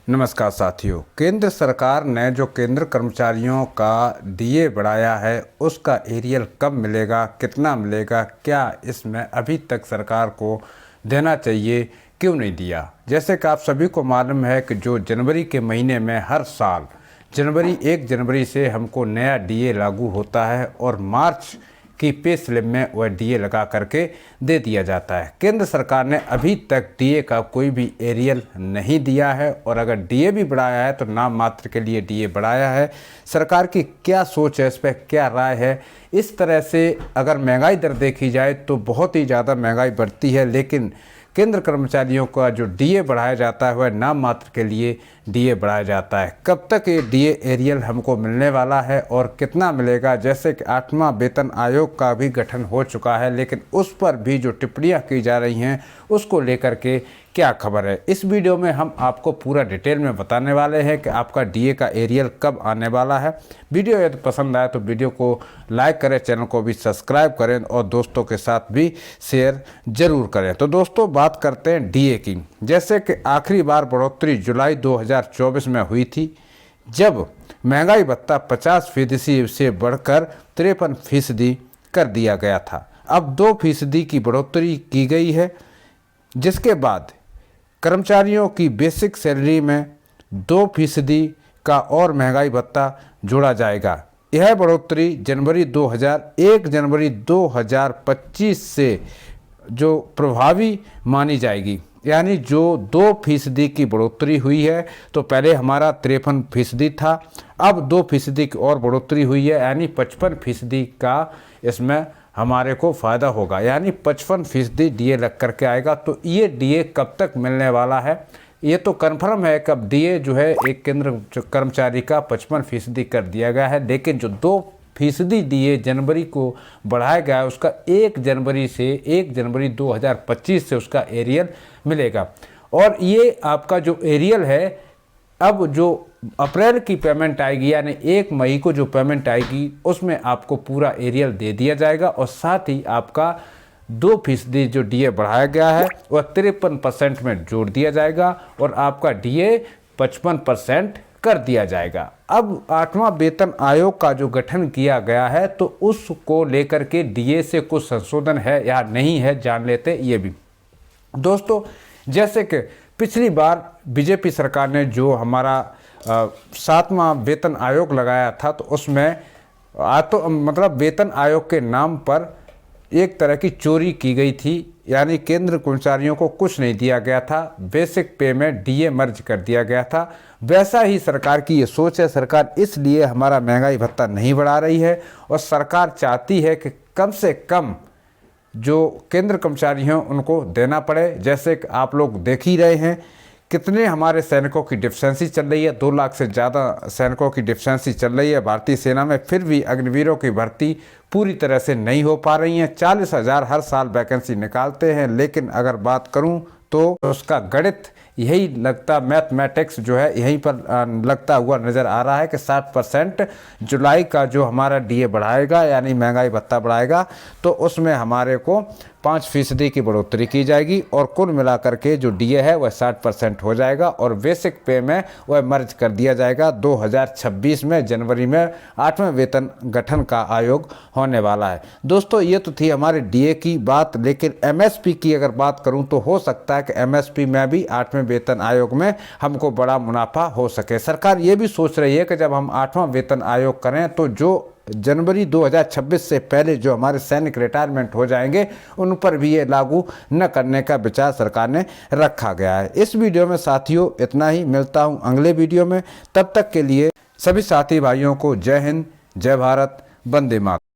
नमस्कार साथियों, केंद्र सरकार ने जो केंद्र कर्मचारियों का डीए बढ़ाया है उसका एरियल कब मिलेगा, कितना मिलेगा, क्या इसमें अभी तक सरकार को देना चाहिए, क्यों नहीं दिया। जैसे कि आप सभी को मालूम है कि जो जनवरी के महीने में हर साल 1 जनवरी से हमको नया डीए लागू होता है और मार्च की पे स्लिप में वह डीए लगा करके दे दिया जाता है। केंद्र सरकार ने अभी तक डीए का कोई भी एरियल नहीं दिया है और अगर डीए भी बढ़ाया है तो नाम मात्र के लिए डीए बढ़ाया है। सरकार की क्या सोच है, इस पर क्या राय है। इस तरह से अगर महंगाई दर देखी जाए तो बहुत ही ज़्यादा महंगाई बढ़ती है, लेकिन केंद्र कर्मचारियों का जो डीए बढ़ाया जाता है वह नाम मात्र के लिए डीए बढ़ाया जाता है। कब तक ये डीए एरियल हमको मिलने वाला है और कितना मिलेगा। जैसे कि 8वां वेतन आयोग का भी गठन हो चुका है, लेकिन उस पर भी जो टिप्पणियां की जा रही हैं उसको लेकर के क्या खबर है, इस वीडियो में हम आपको पूरा डिटेल में बताने वाले हैं कि आपका डीए का एरियल कब आने वाला है। वीडियो यदि पसंद आए तो वीडियो को लाइक करें, चैनल को भी सब्सक्राइब करें और दोस्तों के साथ भी शेयर जरूर करें। तो दोस्तों बात करते हैं डीए की। जैसे कि आखिरी बार बढ़ोतरी जुलाई 2024 में हुई थी, जब महंगाई भत्ता 50% से बढ़कर 53% कर दिया गया था। अब 2% की बढ़ोतरी की गई है, जिसके बाद कर्मचारियों की बेसिक सैलरी में 2% का और महंगाई भत्ता जोड़ा जाएगा। यह बढ़ोतरी 1 जनवरी 2025 से जो प्रभावी मानी जाएगी। यानी जो 2% की बढ़ोतरी हुई है, तो पहले हमारा 53% था, अब 2% की और बढ़ोतरी हुई है, यानी 55% का इसमें हमारे को फ़ायदा होगा, यानी 55% डीए लग करके आएगा। तो ये डीए कब तक मिलने वाला है, ये तो कन्फर्म है कब डीए जो है एक केंद्र कर्मचारी का 55% कर दिया गया है, लेकिन जो 2% डीए जनवरी को बढ़ाया गया है उसका 1 जनवरी 2025 से उसका एरियल मिलेगा। और ये आपका जो एरियल है, अब जो अप्रैल की पेमेंट आएगी यानी 1 मई को जो पेमेंट आएगी उसमें आपको पूरा एरियल दे दिया जाएगा और साथ ही आपका 2% जो डीए बढ़ाया गया है वह 53% में जोड़ दिया जाएगा और आपका डीए 55% कर दिया जाएगा। अब 8वां वेतन आयोग का जो गठन किया गया है तो उसको लेकर के डीए से कुछ संशोधन है या नहीं है, जान लेते ये भी। दोस्तों जैसे कि पिछली बार बीजेपी सरकार ने जो हमारा 7वां वेतन आयोग लगाया था, तो उसमें मतलब वेतन आयोग के नाम पर एक तरह की चोरी की गई थी, यानी केंद्र कर्मचारियों को कुछ नहीं दिया गया था, बेसिक पे में डीए मर्ज कर दिया गया था। वैसा ही सरकार की ये सोच है। सरकार इसलिए हमारा महंगाई भत्ता नहीं बढ़ा रही है और सरकार चाहती है कि कम से कम जो केंद्र कर्मचारी हैं उनको देना पड़े। जैसे कि आप लोग देख ही रहे हैं कितने हमारे सैनिकों की डिफिशेंसी चल रही है, 2 लाख से ज़्यादा सैनिकों की डिफिशेंसी चल रही है भारतीय सेना में, फिर भी अग्निवीरों की भर्ती पूरी तरह से नहीं हो पा रही है। 40,000 हर साल वैकेंसी निकालते हैं, लेकिन अगर बात करूं तो उसका गणित यही लगता, मैथमेटिक्स जो है यहीं पर लगता हुआ नज़र आ रहा है कि 60% जुलाई का जो हमारा डीए बढ़ाएगा यानी महंगाई भत्ता बढ़ाएगा तो उसमें हमारे को 5% की बढ़ोतरी की जाएगी और कुल मिलाकर के जो डीए है वह 60% हो जाएगा और बेसिक पे में वह मर्ज कर दिया जाएगा। 2026 में जनवरी में 8वें वेतन गठन का आयोग होने वाला है। दोस्तों ये तो थी हमारे डीए की बात, लेकिन एमएसपी की अगर बात करूं तो हो सकता है कि एमएसपी में भी 8वें वेतन आयोग में हमको बड़ा मुनाफा हो सके। सरकार ये भी सोच रही है कि जब हम 8वां वेतन आयोग करें तो जो जनवरी 2026 से पहले जो हमारे सैनिक रिटायरमेंट हो जाएंगे उन पर भी ये लागू न करने का विचार सरकार ने रखा गया है। इस वीडियो में साथियों इतना ही, मिलता हूं अगले वीडियो में। तब तक के लिए सभी साथी भाइयों को जय हिंद, जय भारत, वंदे मातरम।